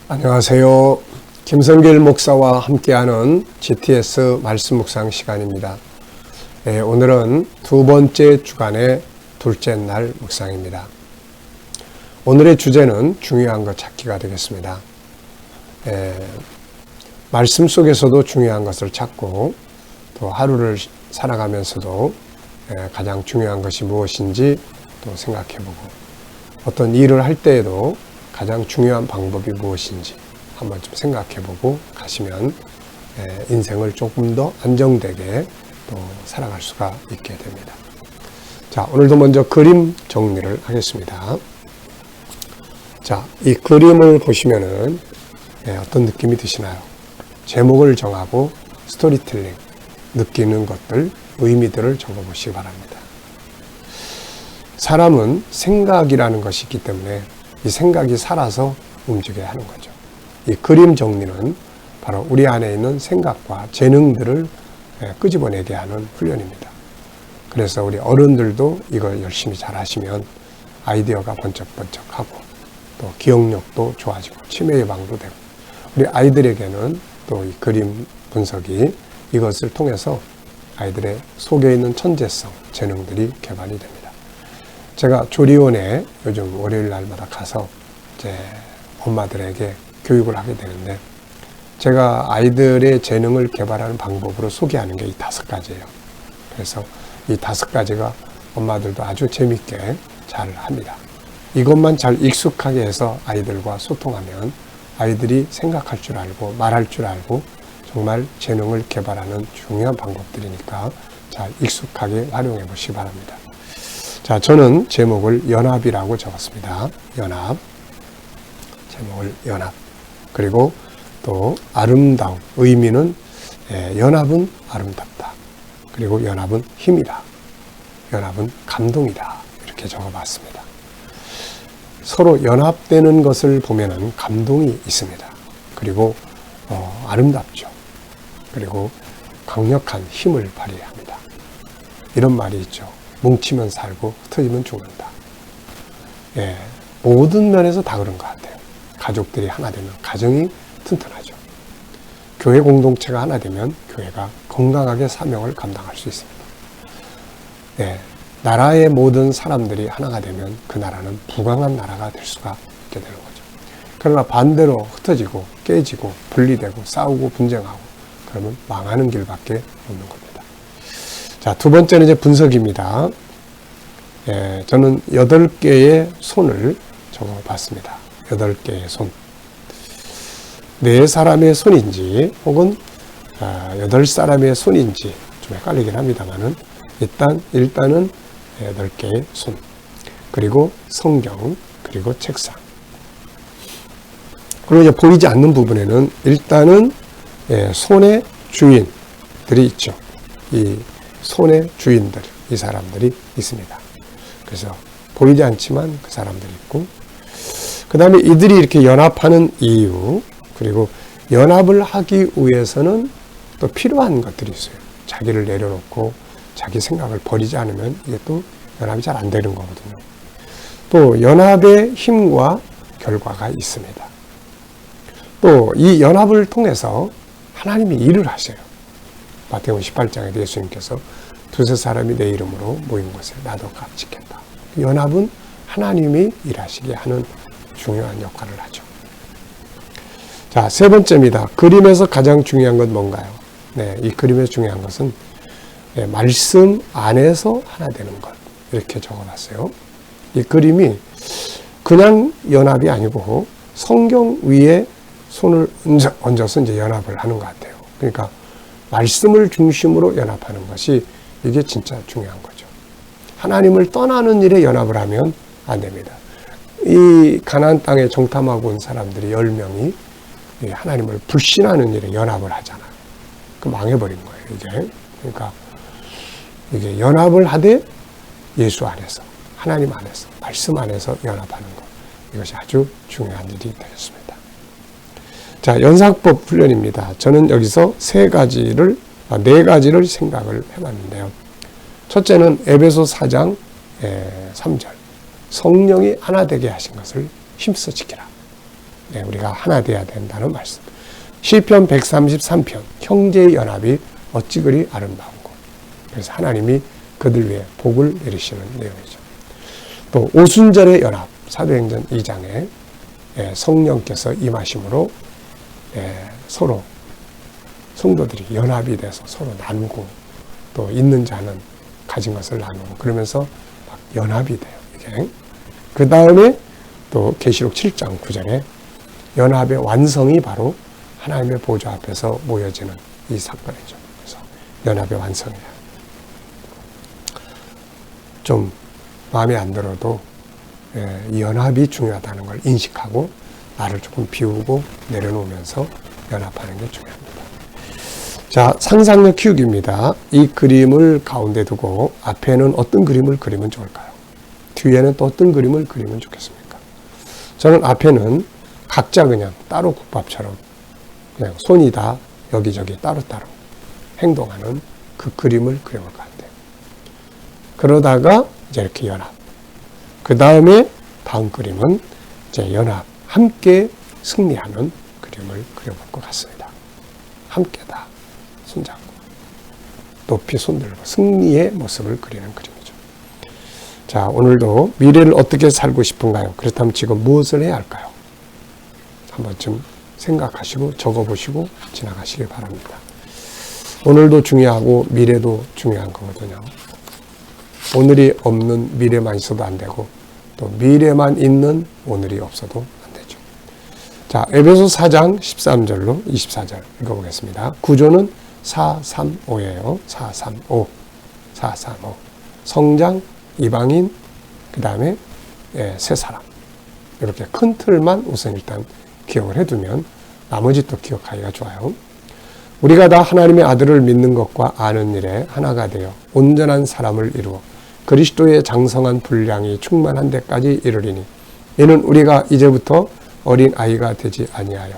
안녕하세요. 김성길 목사와 함께하는 GTS 말씀 묵상 시간입니다. 오늘은 두 번째 주간의 둘째 날 묵상입니다. 오늘의 주제는 중요한 것 찾기가 되겠습니다. 말씀 속에서도 중요한 것을 찾고 또 하루를 살아가면서도 가장 중요한 것이 무엇인지 또 생각해보고 어떤 일을 할 때에도 가장 중요한 방법이 무엇인지 한번 좀 생각해보고 가시면 인생을 조금 더 안정되게 또 살아갈 수가 있게 됩니다. 자, 오늘도 먼저 그림 정리를 하겠습니다. 자, 이 그림을 보시면은 어떤 느낌이 드시나요? 제목을 정하고 스토리텔링, 느끼는 것들, 의미들을 적어보시기 바랍니다. 사람은 생각이라는 것이 있기 때문에 이 생각이 살아서 움직여야 하는 거죠. 이 그림 정리는 바로 우리 안에 있는 생각과 재능들을 끄집어내게 하는 훈련입니다. 그래서 우리 어른들도 이걸 열심히 잘 하시면 아이디어가 번쩍번쩍하고 또 기억력도 좋아지고 치매 예방도 되고 우리 아이들에게는 또 이 그림 분석이 이것을 통해서 아이들의 속에 있는 천재성, 재능들이 개발이 됩니다. 제가 조리원에 요즘 월요일 날마다 가서 이제 엄마들에게 교육을 하게 되는데 제가 아이들의 재능을 개발하는 방법으로 소개하는 게 이 5가지예요. 그래서 이 5가지가 엄마들도 아주 재밌게 잘 합니다. 이것만 잘 익숙하게 해서 아이들과 소통하면 아이들이 생각할 줄 알고 말할 줄 알고 정말 재능을 개발하는 중요한 방법들이니까 잘 익숙하게 활용해 보시기 바랍니다. 자, 저는 제목을 연합이라고 적었습니다. 연합. 제목을 연합. 그리고 또 아름다움. 의미는 연합은 아름답다. 그리고 연합은 힘이다. 연합은 감동이다. 이렇게 적어봤습니다. 서로 연합되는 것을 보면은 감동이 있습니다. 그리고 아름답죠. 그리고 강력한 힘을 발휘합니다. 이런 말이 있죠. 뭉치면 살고 흩어지면 죽는다. 모든 면에서 다 그런 것 같아요. 가족들이 하나 되면 가정이 튼튼하죠. 교회 공동체가 하나 되면 교회가 건강하게 사명을 감당할 수 있습니다. 나라의 모든 사람들이 하나가 되면 그 나라는 부강한 나라가 될 수가 있게 되는 거죠. 그러나 반대로 흩어지고 깨지고 분리되고 싸우고 분쟁하고 그러면 망하는 길밖에 없는 겁니다. 자, 두 번째는 이제 분석입니다. 저는 8개의 손을 적어봤습니다. 8개의 손. 4사람의 손인지 혹은 8사람의 손인지 좀 헷갈리긴 합니다만은 일단은 8개의 손. 그리고 성경, 그리고 책상. 그리고 이제 보이지 않는 부분에는 일단은 손의 주인들이 있죠. 이 손의 주인들, 이 사람들이 있습니다. 그래서 보이지 않지만 그 사람들이 있고 그 다음에 이들이 이렇게 연합하는 이유 그리고 연합을 하기 위해서는 또 필요한 것들이 있어요. 자기를 내려놓고 자기 생각을 버리지 않으면 이게 또 연합이 잘 안 되는 거거든요. 또 연합의 힘과 결과가 있습니다. 또 이 연합을 통해서 하나님이 일을 하세요. 마태복음 18장에 예수님께서 두세 사람이 내 이름으로 모인 곳에 나도 값지겠다. 연합은 하나님이 일하시게 하는 중요한 역할을 하죠. 자, 세 번째입니다. 그림에서 가장 중요한 건 뭔가요? 이 그림에서 중요한 것은 말씀 안에서 하나 되는 것. 이렇게 적어놨어요. 이 그림이 그냥 연합이 아니고 성경 위에 손을 얹어서 이제 연합을 하는 것 같아요. 그러니까 말씀을 중심으로 연합하는 것이 이게 진짜 중요한 거죠. 하나님을 떠나는 일에 연합을 하면 안 됩니다. 이 가나안 땅에 정탐하고 온 사람들이 10명이 하나님을 불신하는 일에 연합을 하잖아요. 그 망해버린 거예요, 이게. 그러니까 이게 연합을 하되 예수 안에서, 하나님 안에서, 말씀 안에서 연합하는 것. 이것이 아주 중요한 일이 되겠습니다. 자, 연상법 훈련입니다. 저는 여기서 4가지를 생각을 해봤는데요. 첫째는 에베소 4장 3절. 성령이 하나 되게 하신 것을 힘써 지키라. 우리가 하나 되어야 된다는 말씀. 시편 133편 형제의 연합이 어찌 그리 아름다운고. 그래서 하나님이 그들 위해 복을 내리시는 내용이죠. 또 오순절의 연합 사도행전 2장에 성령께서 임하심으로 서로 성도들이 연합이 돼서 서로 나누고 또 있는 자는 가진 것을 나누고 그러면서 막 연합이 돼요. 이게. 그 다음에 또 계시록 7장 9절에 연합의 완성이 바로 하나님의 보좌 앞에서 모여지는 이 사건이죠. 그래서 연합의 완성이에요. 좀 마음에 안 들어도 이 연합이 중요하다는 걸 인식하고 나를 조금 비우고 내려놓으면서 연합하는 게 중요합니다. 자, 상상력 키우기입니다. 이 그림을 가운데 두고 앞에는 어떤 그림을 그리면 좋을까요? 뒤에는 또 어떤 그림을 그리면 좋겠습니까? 저는 앞에는 각자 그냥 따로 국밥처럼 그냥 손이 다 여기저기 따로따로 행동하는 그 그림을 그려볼 것 같아요. 그러다가 이제 이렇게 연합. 그 다음에 다음 그림은 이제 연합, 함께 승리하는 그림을 그려볼 것 같습니다. 함께 다 손잡고 높이 손들고 승리의 모습을 그리는 그림이죠. 자, 오늘도 미래를 어떻게 살고 싶은가요? 그렇다면 지금 무엇을 해야 할까요? 한 번쯤 생각하시고 적어보시고 지나가시길 바랍니다. 오늘도 중요하고 미래도 중요한 거거든요. 오늘이 없는 미래만 있어도 안 되고 또 미래만 있는 오늘이 없어도 안 되죠. 자, 에베소 4장 13절로 24절 읽어보겠습니다. 구조는 435예요. 435. 성장, 이방인, 그 다음에 세 사람. 이렇게 큰 틀만 우선 일단 기억을 해두면 나머지 또 기억하기가 좋아요. 우리가 다 하나님의 아들을 믿는 것과 아는 일에 하나가 되어 온전한 사람을 이루어 그리스도의 장성한 분량이 충만한 데까지 이르리니 이는 우리가 이제부터 어린 아이가 되지 아니하여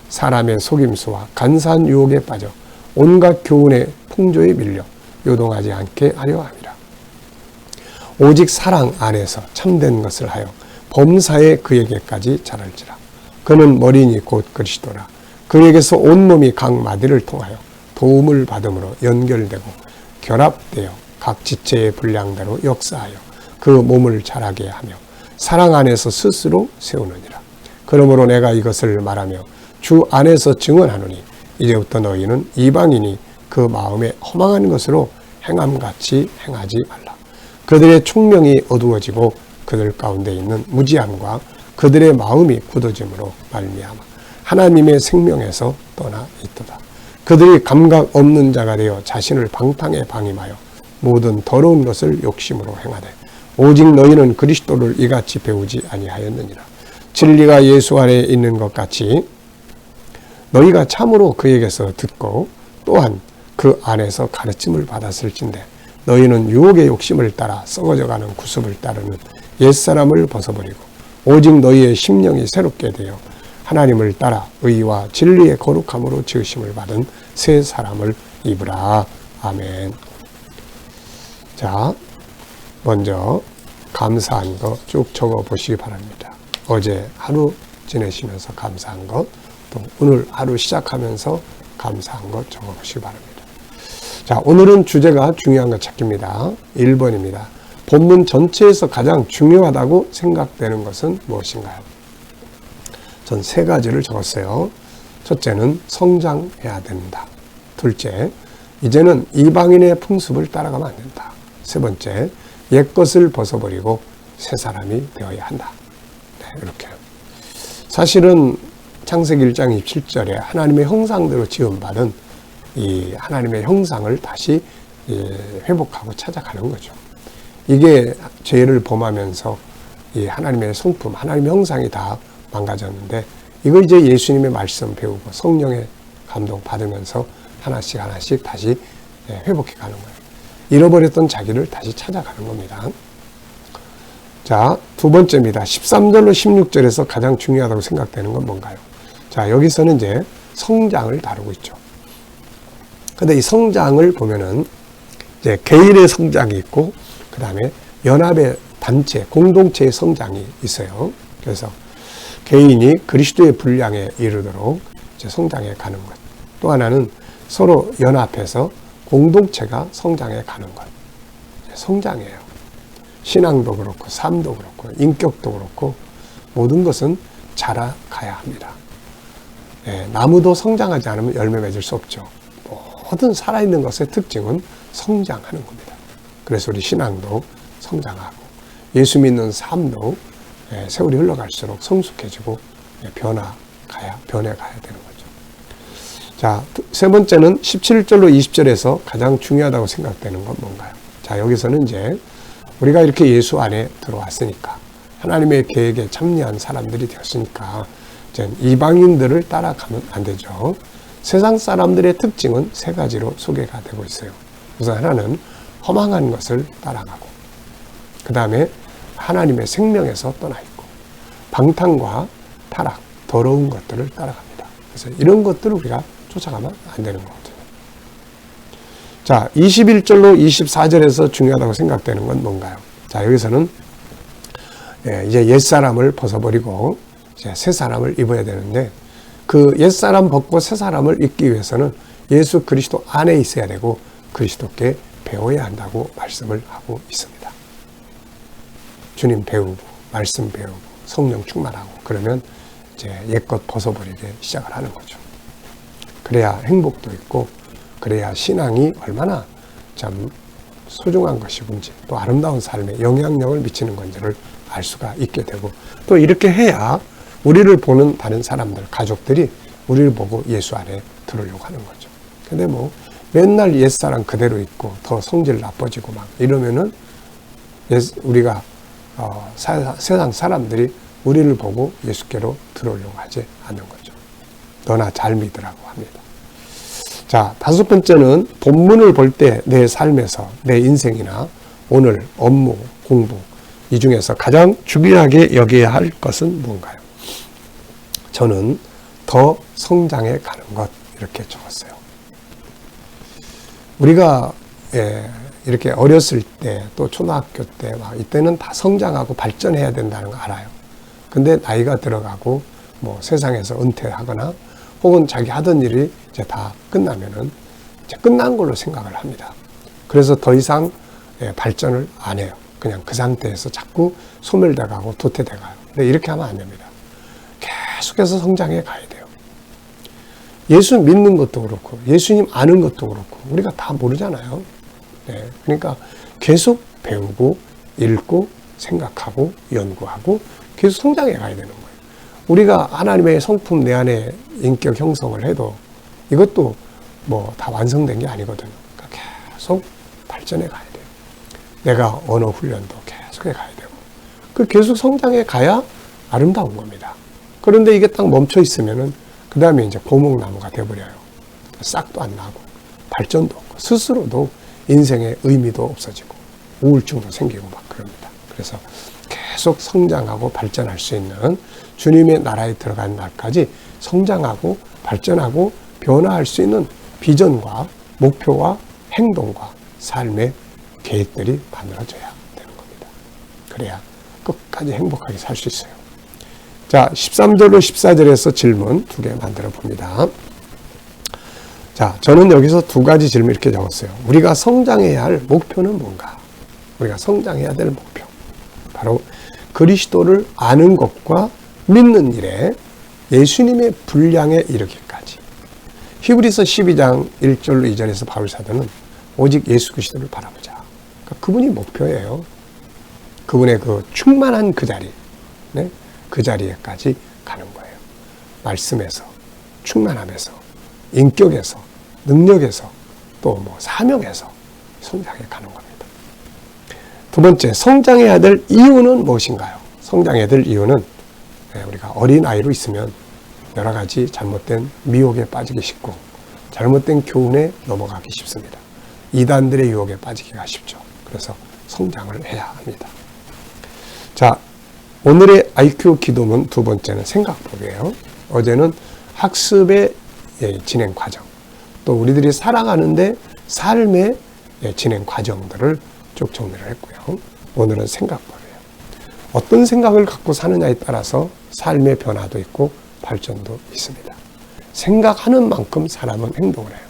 사람의 속임수와 간사한 유혹에 빠져 온갖 교훈의 풍조에 밀려 요동하지 않게 하려 함이라. 오직 사랑 안에서 참된 것을 하여 범사에 그에게까지 자랄지라. 그는 머리니 곧 그리스도라. 그에게서 온몸이 각 마디를 통하여 도움을 받음으로 연결되고 결합되어 각 지체의 분량대로 역사하여 그 몸을 자라게 하며 사랑 안에서 스스로 세우느니라. 그러므로 내가 이것을 말하며 주 안에서 증언하노니 이제부터 너희는 이방인이 그 마음에 허망한 것으로 행함같이 행하지 말라. 그들의 총명이 어두워지고 그들 가운데 있는 무지함과 그들의 마음이 굳어짐으로 말미암아 하나님의 생명에서 떠나 있도다. 그들이 감각 없는 자가 되어 자신을 방탕에 방임하여 모든 더러운 것을 욕심으로 행하되 오직 너희는 그리스도를 이같이 배우지 아니하였느니라. 진리가 예수 안에 있는 것 같이 너희가 참으로 그에게서 듣고 또한 그 안에서 가르침을 받았을진데 너희는 유혹의 욕심을 따라 썩어져가는 구습을 따르는 옛사람을 벗어버리고 오직 너희의 심령이 새롭게 되어 하나님을 따라 의와 진리의 거룩함으로 지으심을 받은 새 사람을 입으라. 아멘. 자, 먼저 감사한 거 쭉 적어 보시기 바랍니다. 어제 하루 지내시면서 감사한 것, 또 오늘 하루 시작하면서 감사한 것 적어 보시기 바랍니다. 자, 오늘은 주제가 중요한 것 찾기입니다. 1번입니다. 본문 전체에서 가장 중요하다고 생각되는 것은 무엇인가요? 전 세 가지를 적었어요. 첫째는 성장해야 된다. 둘째, 이제는 이방인의 풍습을 따라가면 안 된다. 세 번째, 옛것을 벗어버리고 새 사람이 되어야 한다. 네, 이렇게. 사실은 창세기 1장 27절에 하나님의 형상대로 지음받은 이 하나님의 형상을 다시 회복하고 찾아가는 거죠. 이게 죄를 범하면서 이 하나님의 성품, 하나님의 형상이 다 망가졌는데 이걸 이제 예수님의 말씀 배우고 성령의 감동 받으면서 하나씩 하나씩 다시 회복해 가는 거예요. 잃어버렸던 자기를 다시 찾아가는 겁니다. 자, 두 번째입니다. 13절로 16절에서 가장 중요하다고 생각되는 건 뭔가요? 자, 여기서는 이제 성장을 다루고 있죠. 근데 이 성장을 보면은 이제 개인의 성장이 있고 그 다음에 연합의 단체, 공동체의 성장이 있어요. 그래서 개인이 그리스도의 분량에 이르도록 이제 성장해 가는 것. 또 하나는 서로 연합해서 공동체가 성장해 가는 것. 성장이에요. 신앙도 그렇고 삶도 그렇고 인격도 그렇고 모든 것은 자라가야 합니다. 나무도 성장하지 않으면 열매 맺을 수 없죠. 모든 살아있는 것의 특징은 성장하는 겁니다. 그래서 우리 신앙도 성장하고 예수 믿는 삶도 세월이 흘러갈수록 성숙해지고 변해가야 되는 거죠. 자, 세 번째는 17절로 20절에서 가장 중요하다고 생각되는 건 뭔가요? 자, 여기서는 이제 우리가 이렇게 예수 안에 들어왔으니까 하나님의 계획에 참여한 사람들이 되었으니까 이제 이방인들을 따라가면 안 되죠. 세상 사람들의 특징은 세 가지로 소개가 되고 있어요. 우선 하나는 허망한 것을 따라가고, 그 다음에 하나님의 생명에서 떠나 있고, 방탕과 타락, 더러운 것들을 따라갑니다. 그래서 이런 것들을 우리가 쫓아가면 안 되는 거거든요. 자, 21절로 24절에서 중요하다고 생각되는 건 뭔가요? 자, 여기서는 이제 옛사람을 벗어버리고 이제 새사람을 입어야 되는데, 그 옛사람 벗고 새사람을 입기 위해서는 예수 그리스도 안에 있어야 되고 그리스도께 배워야 한다고 말씀을 하고 있습니다. 주님 배우고 말씀 배우고 성령 충만하고 그러면 이제 옛것 벗어버리게 시작을 하는 거죠. 그래야 행복도 있고 그래야 신앙이 얼마나 참 소중한 것이군지 또 아름다운 삶에 영향력을 미치는 건지를 알 수가 있게 되고, 또 이렇게 해야 우리를 보는 다른 사람들, 가족들이 우리를 보고 예수 안에 들으려고 하는 거죠. 근데 뭐 맨날 옛사람 그대로 있고 더 성질 나빠지고 막 이러면은 우리가 세상 사람들이 우리를 보고 예수께로 들어오려고 하지 않는 거죠. 너나 잘 믿으라고 합니다. 자, 다섯 번째는 본문을 볼 때 내 삶에서 내 인생이나 오늘 업무, 공부 이 중에서 가장 중요하게 여겨야 할 것은 뭔가요? 저는 더 성장해 가는 것 이렇게 적었어요. 우리가 이렇게 어렸을 때 또 초등학교 때 막 이때는 다 성장하고 발전해야 된다는 거 알아요. 근데 나이가 들어가고 뭐 세상에서 은퇴하거나 혹은 자기 하던 일이 이제 다 끝나면은 이제 끝난 걸로 생각을 합니다. 그래서 더 이상 발전을 안 해요. 그냥 그 상태에서 자꾸 소멸돼 가고 도태돼 가요. 근데 이렇게 하면 안 됩니다. 계속해서 성장해 가야 돼요. 예수 믿는 것도 그렇고 예수님 아는 것도 그렇고 우리가 다 모르잖아요. 그러니까 계속 배우고 읽고 생각하고 연구하고 계속 성장해 가야 되는 거예요. 우리가 하나님의 성품 내 안에 인격 형성을 해도 이것도 뭐 다 완성된 게 아니거든요. 그러니까 계속 발전해 가야 돼요. 내가 언어 훈련도 계속해 가야 되고 그 계속 성장해 가야 아름다운 겁니다. 그런데 이게 딱 멈춰 있으면은 그 다음에 이제 고목나무가 돼버려요. 싹도 안 나고 발전도 없고 스스로도 인생의 의미도 없어지고 우울증도 생기고 막 그럽니다. 그래서 계속 성장하고 발전할 수 있는 주님의 나라에 들어간 날까지 성장하고 발전하고 변화할 수 있는 비전과 목표와 행동과 삶의 계획들이 만들어져야 되는 겁니다. 그래야 끝까지 행복하게 살 수 있어요. 자, 13절로 14절에서 질문 2개 만들어 봅니다. 자, 저는 여기서 2가지 질문 이렇게 적었어요. 우리가 성장해야 할 목표는 뭔가? 우리가 성장해야 될 목표. 바로 그리스도를 아는 것과 믿는 일에 예수님의 분량에 이르기까지. 히브리서 12장 1절로 2절에서 바울사도는 오직 예수 그리스도를 바라보자. 그러니까 그분이 목표예요. 그분의 그 충만한 그 자리, 네? 그 자리에까지 가는 거예요. 말씀에서, 충만함에서, 인격에서, 능력에서, 또 뭐 사명에서 성장해 가는 겁니다. 두 번째, 성장해야 될 이유는 무엇인가요? 성장해야 될 이유는 우리가 어린아이로 있으면 여러 가지 잘못된 미혹에 빠지기 쉽고 잘못된 교훈에 넘어가기 쉽습니다. 이단들의 유혹에 빠지기가 쉽죠. 그래서 성장을 해야 합니다. 자, 오늘의 IQ 기도문 2번째는 생각법이에요. 어제는 학습의 진행 과정, 또 우리들이 살아가는데 삶의 진행 과정들을 쭉 정리를 했고요. 오늘은 생각법이에요. 어떤 생각을 갖고 사느냐에 따라서 삶의 변화도 있고 발전도 있습니다. 생각하는 만큼 사람은 행동을 해요.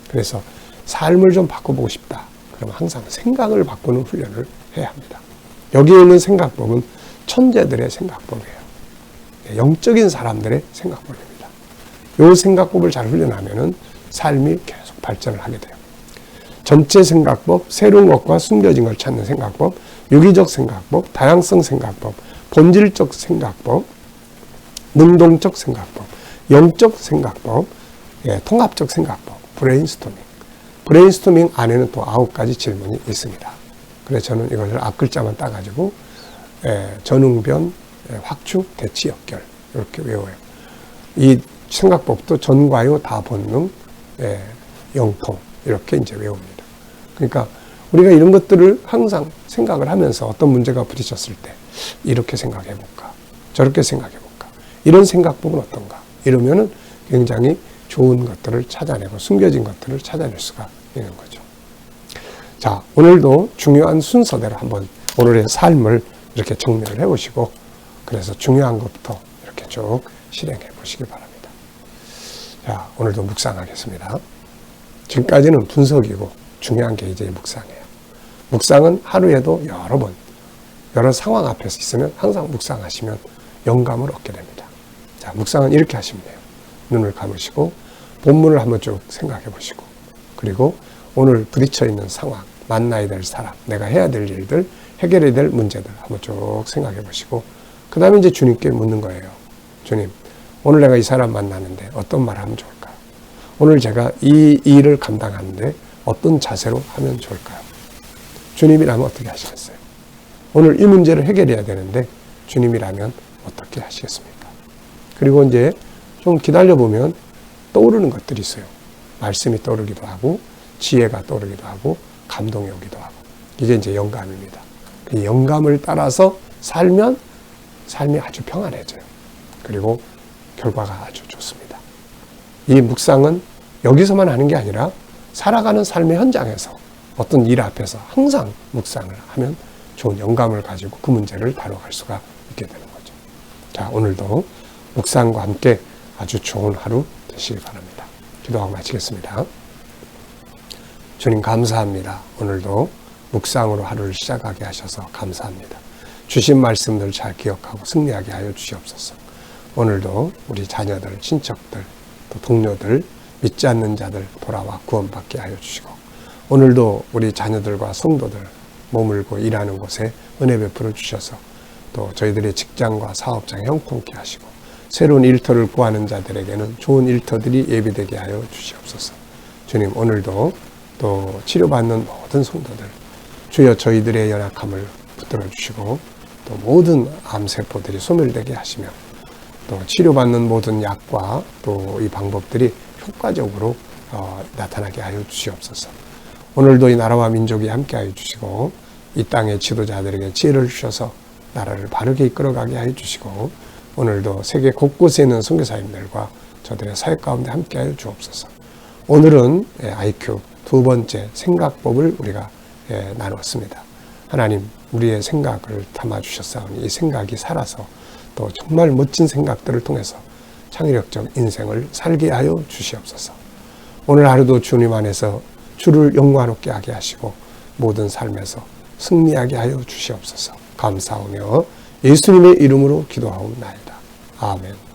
그래서 삶을 좀 바꿔보고 싶다. 그러면 항상 생각을 바꾸는 훈련을 해야 합니다. 여기에 있는 생각법은 천재들의 생각법이에요. 영적인 사람들의 생각법입니다. 이 생각법을 잘 훈련하면은 삶이 계속 발전을 하게 돼요. 전체 생각법, 새로운 것과 숨겨진 걸 찾는 생각법, 유기적 생각법, 다양성 생각법, 본질적 생각법, 능동적 생각법, 영적 생각법, 통합적 생각법, 브레인스토밍. 브레인스토밍 안에는 또 9가지 질문이 있습니다. 그래서 저는 이것을 앞글자만 따가지고 전응변, 확축, 대치, 역결 이렇게 외워요. 이 생각법도 전과요, 다본능, 영통 이렇게 이제 외웁니다. 그러니까 우리가 이런 것들을 항상 생각을 하면서 어떤 문제가 부딪혔을 때 이렇게 생각해 볼까, 저렇게 생각해 볼까, 이런 생각법은 어떤가, 이러면은 굉장히 좋은 것들을 찾아내고 숨겨진 것들을 찾아낼 수가 있는 거죠. 자, 오늘도 중요한 순서대로 한번 오늘의 삶을 이렇게 정리를 해 보시고, 그래서 중요한 것부터 이렇게 쭉 실행해 보시기 바랍니다. 자, 오늘도 묵상하겠습니다. 지금까지는 분석이고 중요한 게 이제 묵상이에요. 묵상은 하루에도 여러 번, 여러 상황 앞에서 있으면 항상 묵상하시면 영감을 얻게 됩니다. 자, 묵상은 이렇게 하시면 돼요. 눈을 감으시고 본문을 한번 쭉 생각해 보시고, 그리고 오늘 부딪혀 있는 상황, 만나야 될 사람, 내가 해야 될 일들, 해결해야 될 문제들 한번 쭉 생각해 보시고, 그 다음에 이제 주님께 묻는 거예요. 주님, 오늘 내가 이 사람 만나는데 어떤 말 하면 좋을까요? 오늘 제가 이 일을 감당하는데 어떤 자세로 하면 좋을까요? 주님이라면 어떻게 하시겠어요? 오늘 이 문제를 해결해야 되는데 주님이라면 어떻게 하시겠습니까? 그리고 이제 좀 기다려보면 떠오르는 것들이 있어요. 말씀이 떠오르기도 하고, 지혜가 떠오르기도 하고, 감동이 오기도 하고. 이게 이제 영감입니다. 그 영감을 따라서 살면 삶이 아주 평안해져요. 그리고 결과가 아주 좋습니다. 이 묵상은 여기서만 하는 게 아니라 살아가는 삶의 현장에서 어떤 일 앞에서 항상 묵상을 하면 좋은 영감을 가지고 그 문제를 다뤄갈 수가 있게 되는 거죠. 자, 오늘도 묵상과 함께 아주 좋은 하루 되시기 바랍니다. 기도하고 마치겠습니다. 주님 감사합니다. 오늘도 묵상으로 하루를 시작하게 하셔서 감사합니다. 주신 말씀들 잘 기억하고 승리하게 하여 주시옵소서. 오늘도 우리 자녀들, 친척들, 또 동료들, 믿지 않는 자들 돌아와 구원받게 하여 주시고, 오늘도 우리 자녀들과 성도들 머물고 일하는 곳에 은혜 베풀어 주셔서 또 저희들의 직장과 사업장에 형통케 하시고, 새로운 일터를 구하는 자들에게는 좋은 일터들이 예비되게 하여 주시옵소서. 주님, 오늘도 또 치료받는 모든 성도들, 주여 저희들의 연약함을 붙들어 주시고, 또 모든 암세포들이 소멸되게 하시며, 또 치료받는 모든 약과 또 이 방법들이 효과적으로 나타나게 하여 주시옵소서. 오늘도 이 나라와 민족이 함께 하여 주시고, 이 땅의 지도자들에게 지혜를 주셔서 나라를 바르게 이끌어가게 하여 주시고, 오늘도 세계 곳곳에 있는 선교사님들과 저들의 사역 가운데 함께 하여 주옵소서. 오늘은 IQ 두 번째 생각법을 우리가 나누었습니다. 하나님, 우리의 생각을 담아주셨사오니 이 생각이 살아서 또 정말 멋진 생각들을 통해서 창의력적 인생을 살게 하여 주시옵소서. 오늘 하루도 주님 안에서 주를 영광롭게 하게 하시고 모든 삶에서 승리하게 하여 주시옵소서. 감사하며 예수님의 이름으로 기도하옵나이다. 아멘.